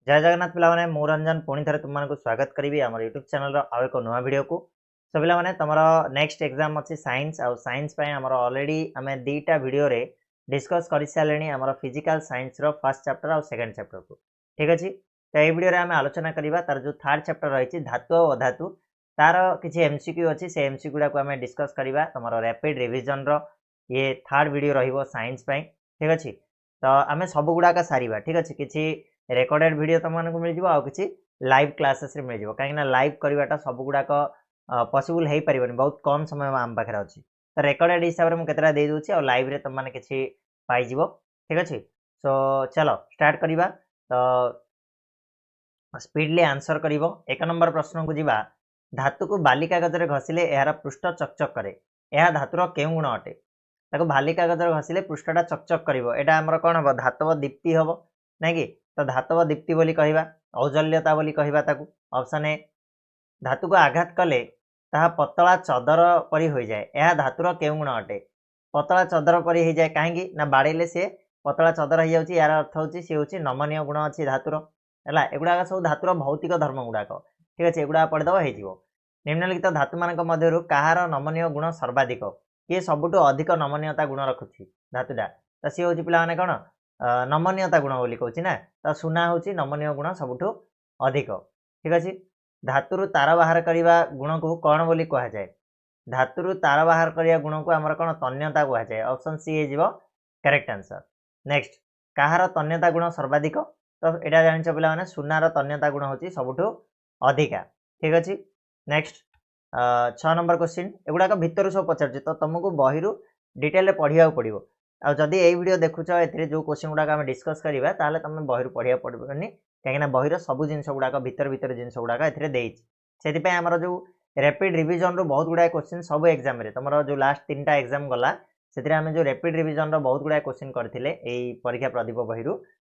जय जगन्नाथ पिलाने मु रंजन पुणी थे तुम स्वागत करी आम यूट्यूब चैनल आउ एक नुआ वीडियो को सो पिलाने तुम नेक्स्ट एग्जाम अच्छी साइंस आउ साइंस आमर ऑलरेडी आम दुईटा वीडियो रे डिस्कस कर सारे आमर physical science row first chapter आउ सेकंड चैप्टर को ठीक अच्छे। तो ये वीडियो आम आलोचना करवा तार जो थर्ड चैप्टर रही धातु और अधातु तार किसी एमसीक्यू अच्छी से एमसीक्यू गुड़ा आम डिस्कस करवा तुम रैपिड रिविजन रो ये थर्ड वीडियो रईंस ठीक अच्छे। तो आम सब गुड़ाक सारा ठीक अच्छे किसी रेकर्डेड वीडियो तुमको मिल जाओ किसी लाइव क्लासेस मिल जाओ कहीं लाइव करवाटा सब गुड़ाक पॉसिबल हो पार बहुत कम समय आम पाखे अच्छी तो रेकर्डेड हिसाब से मुझे दे दूसरी और लाइव रे तुम किसी पाइज ठीक अच्छे। सो चलो स्टार्ट करवा तो स्पीडली आंसर कर एक नंबर प्रश्न को जीवा धातु को बाली कागज में घसिले यार पृष्ठ चकचक करे यह धातुर के गुण अटे ताको बाली कागज में घसिले पृष्ठटा चकचक कर आमर कौन हम धातव दीप्ति हम ना कि तो धातव दीप्ति बोली कहवा औजल्यता बोली कहवा ताकू ऑप्शन ए धातु को आघात कले ताहा पतला चदर परी हो जाए यह धातुर के गुण अटे पतला चदर परी हो जाए कहीं ना बाड़ेले सी पतला चदर हो जाए यार अर्थ हूँ सी हूँ नमनीय गुण अच्छी धातुर है एगुड़ाक सब धातुर भौतिक धर्म गुड़ाक ठीक अच्छे एगुड़ा पढ़ीदेव हो निम्नलिखित धातु मान मध्य कहार नमनीय गुण सर्वाधिक किए सबुठ अधिक नमनीयता गुण रखुच्छी धातुटा तो सी हूँ पे कौन नमनीयता गुण बोली कहूँ ना तो सुना हूँ नमनीय गुण सबुठ अधिक ठीक अच्छे। धातु तार बाहर करने गुण को कौन बोली कह जाए धातु तार बाहर करने गुण को आमर कौन तन्यता कह जाए ऑप्शन सी हो करेक्ट आंसर। नेक्स्ट कहार तन्यता गुण सर्वाधिक तो यहाँ जान पे सुनार तन्यता गुण हूँ सबुठ अधिका ठीक अच्छे। नेक्स्ट 6 नंबर क्वेश्चन एगुड़ाक भितर सब पचार तो तुमको बही डिटेल पढ़ा पड़ो आदि ये वीडियो देखुच ए जो क्वेश्चन गुड़ाक आम डिस्कस करवा ताल तुम बही पढ़ा पड़ोनी कहीं बहीर सब जिन गुड़ाक भितर भितर जिन गुड़ाक ए आमर जो रैपिड रिविजन रो बहुत गुड़ाए क्वेश्चन सब एग्जाम तुम जो लास्ट 3टा एग्जाम गला से आम जो रैपिड रिविजन रो बहुत गुड़ाए क्वेश्चन करते परीक्षा प्रदीप बही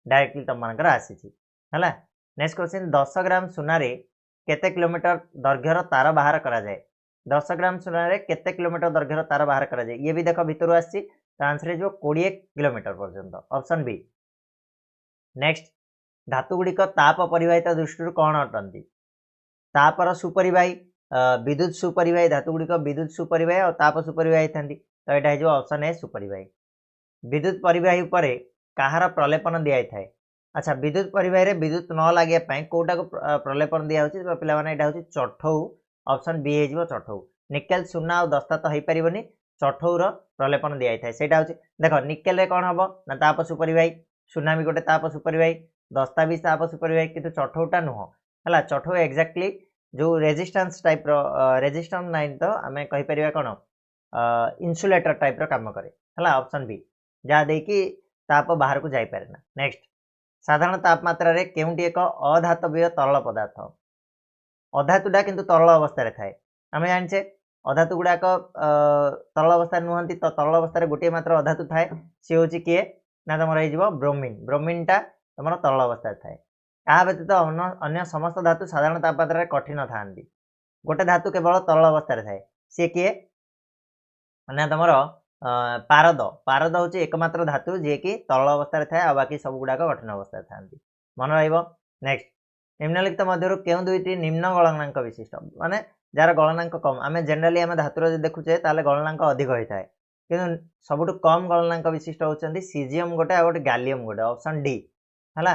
डायरेक्टली तुम मानकर आसी है। नेक्स्ट क्वेश्चन 10 ग्राम सुनारे केते किलोमीटर दैर्घ्यर तार बाहर करा जाए 10 ग्राम सुनारे केते किलोमीटर दैर्घ्यर तार बाहर करा जाए ये भी देख भितर आसी आंसर हो 20 किलोमीटर पर्यंत ऑप्शन बी। नेक्स्ट धातु गुड़िक ताप परिवाहिता दृष्टि कौन अटंती तापर सुपरिवाही विद्युत सुपरिवाही धातु गुड़िक विद्युत सुपरिवाही और ताप सुपरिवाही था तो यहाँ हो ऑप्शन ए सुपरिवाही। विद्युत परिवाही पर कहार प्रलेपन दिखाई थाए अच्छा विद्युत परिवाही विद्युत न लगे कौटा को प्रलेपन दिया पे चठौ ऑप्शन बी हो चठौ निकेल सुना और दस्ता तो हो पारनि चठौर प्रलेपन दिखाई थाए से देख निकेल कौन हम ना ताप सुपरिवाही सुना भी गोटे ताप सुपरिवाही दस्ता भी ताप सुपरिवाही किंतु चठौटा नुह है चठौ एक्जाक्टली जो रेजिस्टेंस टाइप रेजिस्टेंस नाइन तो आम कहीपर कौन इन्सुलेटर टाइप काम करे है ऑप्शन बी जहाँ देखिए ताप बाहर को जापे ना। नेक्स्ट साधारण तापमात्रा रे केउंटी एक अधातव्य तरल पदार्थ अधातुटा किंतु तरल अवस्था थाए आम जाने अधातु गुड़ाक तरल अवस्था नुहति तो तरल अवस्था गोटे मात्र अधातु थाए सी हूँ किए ना तुम हो ब्रोमीन ब्रोमीनटा तुम तरल अवस्था थाए या व्यतीत अन्य समस्त धातु साधारण तापमात्रा कठिन था गोटे धातु केवल तरल अवस्था थाए सी किए ना तुम पारद पारद हूँ एकमात्र धातु जी कि तरल अवस्था थाए आ बाकी सब गुड़ाक कठिन अवस्था था मन रहा। नेक्स्ट निम्नलिखित मध्य क्यों दुईटी निम्न गलनांक विशिष्ट माने जार गलनांक कम आम जेनेराली आम धातुर देखुचे गलनांक अधिक होता है कि सबुठ कम गलनांक विशिष्ट होती सीजियम गोटे आ गोटे गालियम गोटे ऑप्शन डी है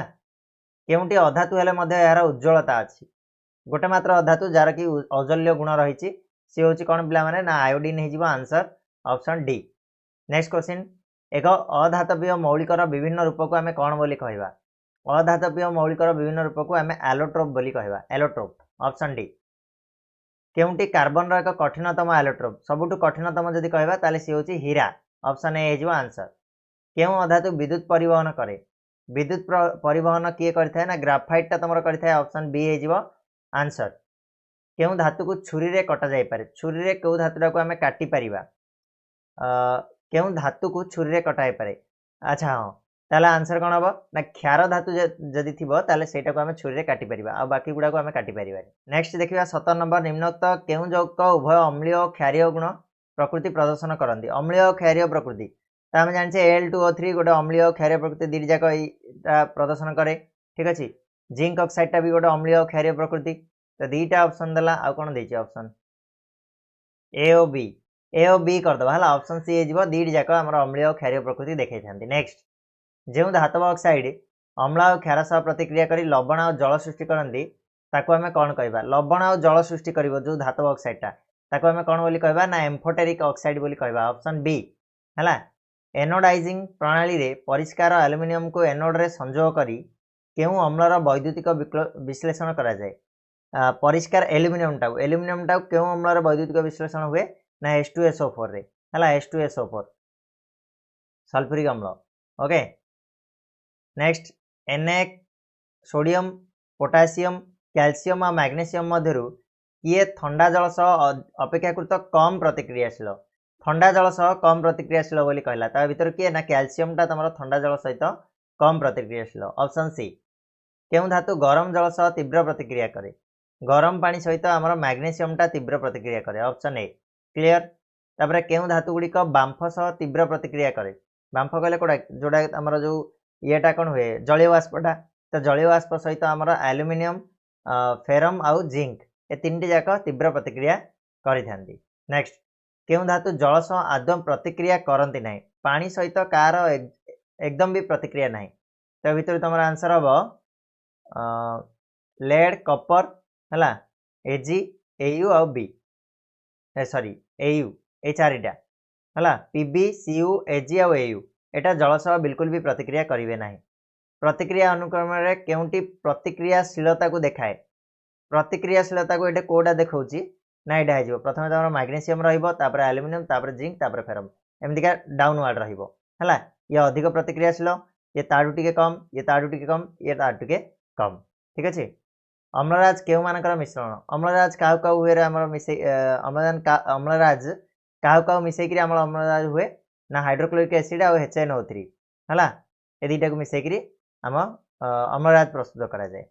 केउंटी अधातु हेले यार उज्ज्वलता अच्छी गोटे मात्र अधातु जार कि औजल्य गुण रही सी हूँ कौन पे ना आयोडीन हो answer option D. Next question एक अधातव्य मौलिकर विभिन्न रूप को आम कौन बोली कहवा अधातव्य मौलिकर विभिन्न रूप को आम एलोट्रोप बोली कहवा एलोट्रोप ऑप्शन डी। केउंटी कार्बन एक कठिनतम एलोट्रोप सबुठ कठिनतम जदि कहवा ताले सी हूँ हीरा ऑप्शन ए हो आंसर। क्यों अधातु विद्युत परिवहन करे विद्युत परिवहन किए करता है ना ग्राफाइटा तुम करता है ऑप्शन बी हो आंसर। क्यों धातु को छुरी रे कटा जाई पारे छुरी रे क्यों धातुटा को आम काटी पारिबा क्यों धातु को छुरी रे कटाई पारे अच्छा हाँ ताले आंसर कौन हम ना क्षार धातु जदि थी से छुरी रे काटी पारिबा आ बाकी गुड़ा को आम काटी पारिबा। नेक्स्ट देखिए 17 नंबर निम्नोक्त क्यों यौगिक उभय अम्लीय और क्षारीय गुण प्रकृति प्रदर्शन करती अम्लीय और क्षारीय प्रकृति तो आम जाने Al2O3 गोटे अम्लीय क्षारीय प्रकृति दी जाक प्रदर्शन करे ठीक अच्छे। जिंक ऑक्साइड भी गोटे अम्लीय और क्षारीय प्रकृति तो दीटा ऑप्शन देला आ कौन देछि ऑप्शन ए और बी करदबा हला ऑप्शन सी हे दीट जाक आम अम्लीय और क्षारीय प्रकृति देखै थांती नेक्स्ट जो धातव ऑक्साइड अम्ल और क्षार सह प्रतिक्रिया करी लवण और जल सृष्टि करती ताको आमे कौन कहबा लवण और जल सृष्टि करिवो जो धातव ऑक्साइडटा ताको आमे कौन बोली कहबा ना एम्फोटेरिक ऑक्साइड बोली कहबा ऑप्शन बी हला एनोडाइजिंग प्रणाली रे परिष्कार एल्युमिनियम को एनोड रे संयोग करी केउ अम्लर वैद्युतिक विश्लेषण करा जाए परिष्कार एल्युमिनियम टाउ केउ अम्लर वैद्युतिक विश्लेषण हुए ना H2SO4 रे हला H2SO4 सल्फ्यूरिक अम्ल okay next Na sodium potassium calcium और मैग्नेशियम मध्यरु किए ठंडा जल सह अपेक्षाकृत कम प्रतिक्रियाशील ठंडा जल सह कम प्रतिक्रियाशील बोली कहला ता भीतर किए ना कैल्शियम टा तमरो ठंडा जल सहित कम प्रतिक्रियाशील ऑप्शन सी केउ धातु गरम जल सह तीव्र प्रतिक्रिया करे गरम पानी सहित आमर मैग्नेशियम टा तीव्र प्रतिक्रिया करे ऑप्शन ए क्लियर तापर केउ धातु गुडी को बांफ सह तीव्र प्रतिक्रिया करे बांफ कहले कोडा जोडा आमर जो येटा कौन हुए जलीय बाष्पटा तो जलीय बाष्प सहित आमर एल्युमिनियम फेरम आउ जिंक ए तीन जाक तीव्र प्रतिक्रिया करि नेक्स्ट केउ धातु जल सह आदौ प्रतिक्रिया करती ना पानी सहित कार एकदम भी प्रतिक्रिया ना तो भीतर तुम आंसर हम लेड कपर है एजी एयू आउ बी सॉरी एयू ए चारिटा है पीबी सीयू एजी आउ एयू एटा जल सह बिल्कुल भी प्रतिक्रिया करेंगे ना प्रतिक्रिया अनुक्रम केउटी प्रतिक्रियाशीलता को देखाए प्रतिक्रियाशीलता को ये कौटा देखा ना यहाँ हो प्रथम तुम मैग्नेशियम रहा एल्युमिनियम जिंक फेरम एमतीका डाउनवार्ड रहा ये अधिक प्रतिक्रियाशील ये ताड़ू टिके कम ये ताड़ू टिके कम ये ताड़ू टिके कम ठीक अच्छे अम्लराज केउ मानकर मिश्रण अम्लराज क्या क्या हुए मिसे अम्लजान अम्लराज क्या क्या मिसेक अम्लराज हुए ना हाइड्रोक्लोरिक एसिड और HNO3 है ये दुटा को मिसेक आम अम्लराज प्रस्तुत कराए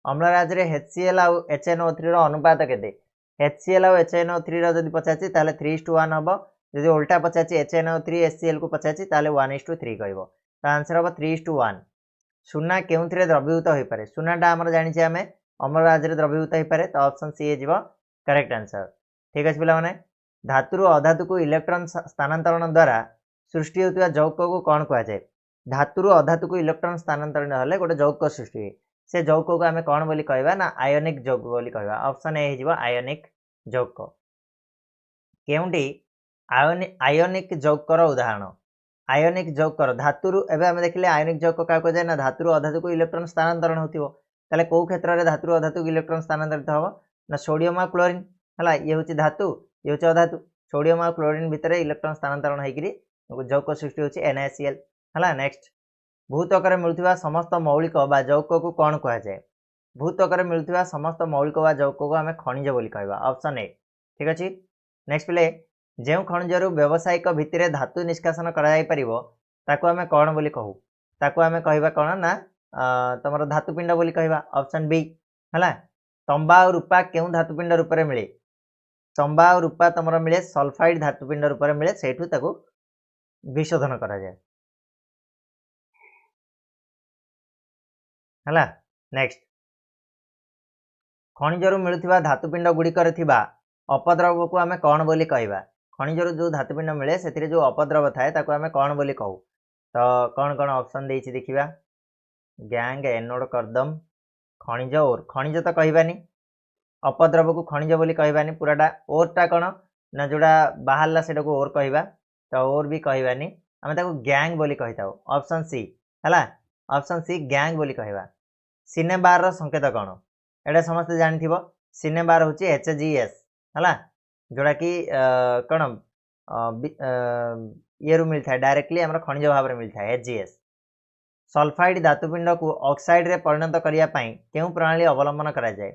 अम्लराज रे HCl और HNO3 अनुपात केते HCl और HNO3 जब पचार ताले 3:1 हम जो उल्टा पचार HNO3 HCl को पचार ताले 1:3 कह आंसर हम 3:1 सुना के द्रवीभूत हो पाए सुनाटा आम जानी आम अम्लराज द्रवीभूत हो पाए तो ऑप्शन सी हो करेक्ट आंसर ठीक अच्छे पे धातु अधातु को इलेक्ट्रॉन स्थानांतरण द्वारा सृष्टि होता यौगिक को कौन कहुए धातु अधातु को इलेक्ट्रॉन स्थानांतरण हेल्ले गोटे यौगिक सृष्टि हुए से यौगिक को आम कौन बोली कहबा ना आयोनिक यौगिक बोली कहबा ऑप्शन ए हो आयोनिक यौगिक केउंटी आयोनिक यौगिकर उदाहरण आयोनिक यौगिकर धातु एवं देखिले आयोनिक यौगिक क्या कहुए ना धातु अधातु को इलेक्ट्रॉन स्थानांतरण होतिबो ताले को क्षेत्र में धातु अधातु इलेक्ट्रॉन स्थानांतरित हम ना सोडियम और क्लोरीन है ये हूँ धातु ये हूँ अधातु सोडियम और क्लोरीन भितर इलेक्ट्रॉन स्थानांतरण होकर यौगिक सृष्टि होची NaCl है नेक्स्ट भूतक मिलुवा समस्त मौलिक बा यौगिक को कौन कहुए भूतक मिलुवा समस्त मौलिक बा यौगिक को आम खनिज बोली कहबा ऑप्शन ए ठीक अच्छे नेक्स्ट प्ले जो खनिजर व्यावसायिक भित्तिर धातु निष्कासन ताको आम कौन बोली कहू ताको आम कहबा कौन ना तुम धातुपिंड बोली कहबा ऑप्शन बी है तंबा और रूपा क्यों धातुपिंड रूप में मिले तंबा और रूपा तुम मिले सल्फाइड धातुपिंड रूप में मिले से विशोधन करा जाए है नेक्स्ट खनिजर मिलुवा धातुपिंड गुड़िकर अपद्रव को आम कौन बोली कहबा खनिजर जो धातुपिंड मिले से जो अपद्रव थाए ताको आम कौन बोली कहू तो कौन कौन ऑप्शन देछि देखिबा गैंग एनोड करदम खनिज ओर खनिज तो कहबानी अपद्रव को खनिज बोली कहबानी पूराटा ओरटा कौन ना जोड़ा बाहरला से ओर कहबा तो ओर भी कहबानी आम ताको गैंग बोली कही था ऑप्शन सी है ऑप्शन सी गैंग बोली कहबा सिनेबार रो संकेत कौन एटा समस्त जानी थी सिनेबार हूँ HGS है जोड़ा कि कौन ये मिलता है डायरेक्टली आम खनिज भाव में मिलता है HGS सल्फाइड धातुपिंड को ऑक्साइड रे परिणत करने क्यों प्रणाली अवलंबन करा जाए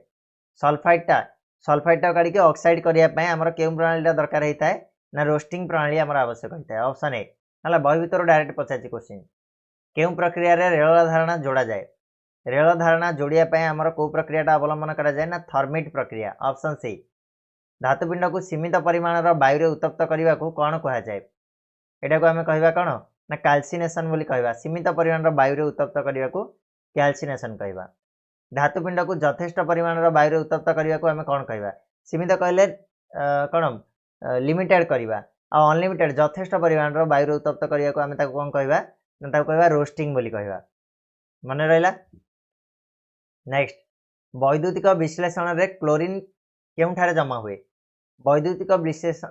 सल्फाइडटा काढ़ी ऑक्साइड करने आमर क्यों प्रणाली दरकार होता है ना रोस्टिंग प्रणाली आमर आवश्यक होता है ऑप्शन ए है बही भर डायरेक्ट पचार क्वेश्चन क्यों प्रक्रिया रे रेल धारणा जोड़ा जाए रेल धारणा जोड़ापी आमर कौ प्रक्रिया अवलंबन करा जाए ना थर्मिट प्रक्रिया ऑप्शन सी धातुपिंड को सीमित परिमाणर वायु उत्तप्त करने को कौन कहुए यहाँ को आम कहवा कौन ना कैल्सिनेशन बोली कहवा सीमित परिमाणर वायु उत्तप्त करने को कैल्सिनेशन कहवा धातुपिंड को यथेष्ट परिमाण वायु उत्तप्त करने को आम कौन कह सीमित कहले कौन लिमिटेड करवा अनलिमिटेड यथेष्ट परिमाण वायु उत्तप्त करने को आम कौन कह रोस्टिंग बोली कहवा मन रहा। नेक्स्ट वैद्युतिक विश्लेषण रे क्लोरीन केउठारे जमा हुए वैद्युतिक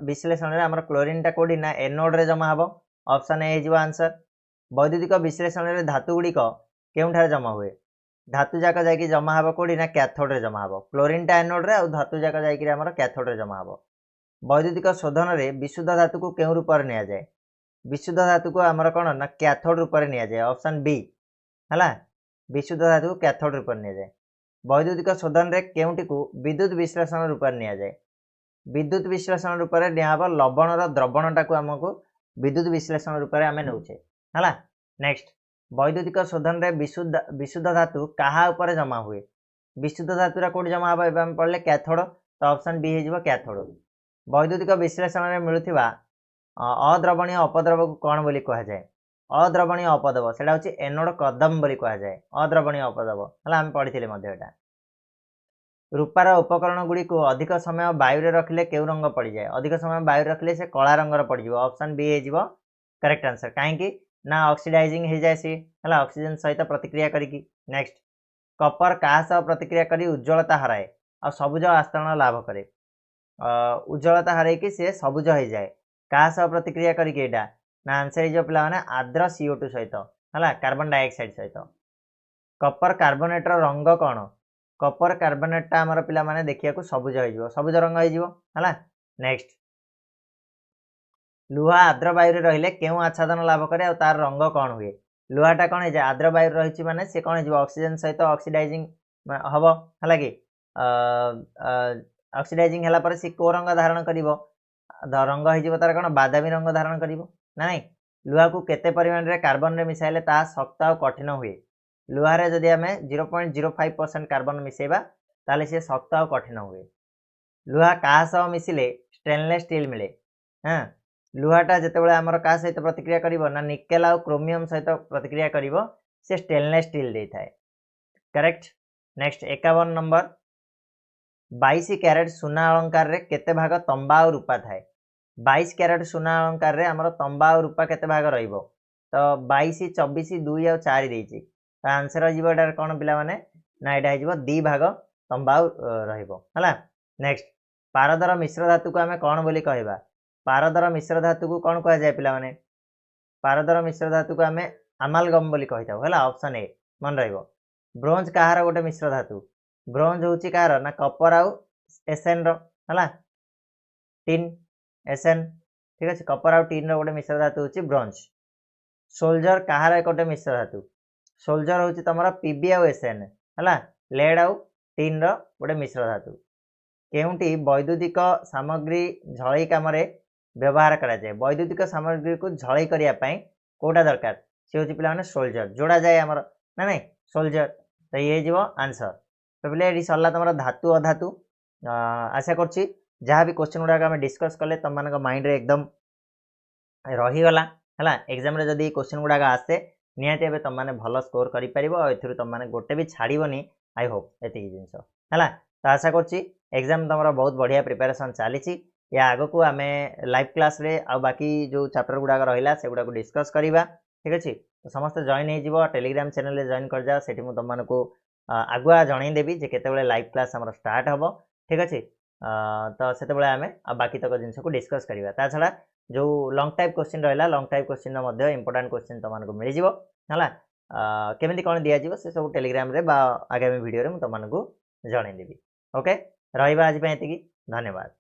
विश्लेषण रे हमर क्लोरीन टा कोडी ना एनोड रे जमा हबो ऑप्शन ए हिजो आंसर। वैद्युतिक विश्लेषण रे धातु गुडी को केउठारे जमा हुए धातु जाक जाकी जमा हबो कोडी ना कैथोड रे जमा हबो क्लोरीन टा एनोड रे आ धातु जाक जाकी हमर कैथोड रे जमा हबो। वैद्युतिक शोधन रे विशुद्ध धातु को केउ रूप रे निया जाय विशुद्ध धातु को हमर कोन ना कैथोड रूप रे निया जाय ऑप्शन बी हला विशुद्ध धातु को कैथोड रूप रे निया जाय। वैद्युतिक शोधन रे केउटी को विद्युत विश्लेषण रूप में निया जाए विद्युत विश्लेषण रूप में नियाब लवणर द्रवणटा को आमको विद्युत विश्लेषण रूप में आम नौचे है। नेक्स्ट वैद्युतिक शोधन रे विशुद्ध धातु कहा ऊपर जमा हुए विशुद्ध धातुरा कौट जमा हम एवं पढ़ले कैथोड तो ऑप्शन बी हो कैथोड। वैद्युतिक विश्लेषण में मिलुथिबा अद्रवणीय अपद्रव को कौन बोली कहा जाए अद्रवणीय अपद्रव सेटा होची एनोड कदम बोली कहा जाए अद्रवणीय अपद्रव हला हम पढ़िथिले मध्ये एटा। रूपार उपकरण गुडी को अधिक समय वायु रे रखले केउ रंग पड़ जाए अधिक समय वायु रखले से कला रंगर पड़ जिवो ऑप्शन बी हो करेक्ट आंसर काहेकि ना ऑक्सीडाइजिंग हो जाए सी हला ऑक्सीजन सहित प्रतिक्रिया करिकी। नेक्स्ट कपर का सह प्रतिक्रिया करी उज्ज्वलता हराए आ सबुज आस्तरण लाभ करे उज्ज्वलता हराई कि से सबुज हो जाए का सह प्रतिक्रिया करिकी एटा ना आंसर हो पिला माने आर्द्र CO2 सहित हला कार्बन डाइऑक्साइड सहित। कपर कार्बोनेट रंग कौन कपर कार्बोनेट आमर पिला माने देखिया को सबुज हो सबुज रंग हो है। नेक्स्ट लुहा आर्द्र वायु रहिले केउ आच्छादन लाभ करे और तार रंग कौन हुए लुहाटा कौन है आर्द्र वायु रही माने से कौन हो ऑक्सीजन सहित ऑक्सीडाइजिंग हम है कि ऑक्सीडाइजिंग है पर सी को रंग धारण कर रंग हो तार कौन बादामी रंग धारण कर ना नहीं लुहा को केते परिमाण रे कार्बन रे मिसाइले ता शक्त और कठिन हुए लुहारे जदि आम 0.05% कार्बन मिसेबा ताले से शक्त और कठिन हुए। लुहा क्या सह मिसिले स्टेनलेस स्टील मिले हाँ लुहाटा जितेबाला आमर क्या सहित प्रतिक्रिया करिवो ना निकेल और क्रोमियम सहित प्रतिक्रिया करिवो से स्टेनलेस स्टील देता है करेक्ट। नेक्स्ट 51 नंबर 22 कैरेट सुना अलंकार रे केते भाग तंबा और रूपा थाए 22 कैरेट सुना अलंकार रे आमर तंबा और रूपा केते भाग रहिबो तो 22 24 2 और 4 देइछि तो आंसर हो कौन पिला माने ना एटा हो 2 भाग तंबा रहिबो हला। नेक्स्ट पारदर मिश्र धातु को आम कौन बोली कहबा पारदर मिश्र धातु को कौन कह जाए पिला माने पारदर मिश्र धातु को आम अमालगम बोली कहि थाउ हला ऑप्शन ए मन रहिबो। ब्रोंज कहार गोटे मिश्र धातु ब्रोंज होची कहार ना कपर आउ एसएन रो हला टिन एसएन ठीक अछि कपर आउ टिन रो गोटे मिश्र धातु होची ब्रोंज। सोल्जर कहार गोटे मिश्र धातु सोल्जर होची तमरा पीबी आउ एसएन हला लेड आउ टिन रो गोटे मिश्र धातु केउंटी वैद्युतिक सामग्री झळई काम रे व्यवहार करा जाए वैद्युतिक सामग्री को झळई करिया पई कोटा दरकार से होची पिला माने सोल्जर जोड़ा जाए हमर ना नहीं सोल्जर तो ये जीवो आंसर। तो पिले एडी सरला तमरा धातु अधातु आशा करछि जहाँ भी क्वेश्चन गुडा आम डिस्कस कले तुम मान माइंड रे एकदम रहीगला है एग्जाम रे जदि क्वेश्चन गुड़ाक आसे निहाती भाव तुम मैंने भल स्कोर कर तुम मैंने गोटे भी छाड़बनी आई होप एति जिनस है तो आशा करछि एग्जाम तुम बहुत बढ़िया प्रिपेरेसन चली या आग को आम लाइव क्लास रे आ बाकी जो चैप्टर गुड़ाक रहा से गुड़ा डिस्कस करवा ठीक अच्छे तो समस्त जॉइन हो टेलीग्राम चैनल रे जॉइन कर जाओ से तुम मानक आगुआ जनईदेवी जे केते लाइव क्लास आम स्टार्ट हम ठीक अच्छे तो से आम बाकी तक जिनस को डिस्कस करवा ता छड़ा जो लंग टाइप क्वेश्चन रहा lung type question important question तुमको मिल जाए केमी कौन दिज्व से सब टेलीग्राम रे बा आगामी वीडियो रे तुमको जनईदेवी ओके रहा आज धन्यवाद।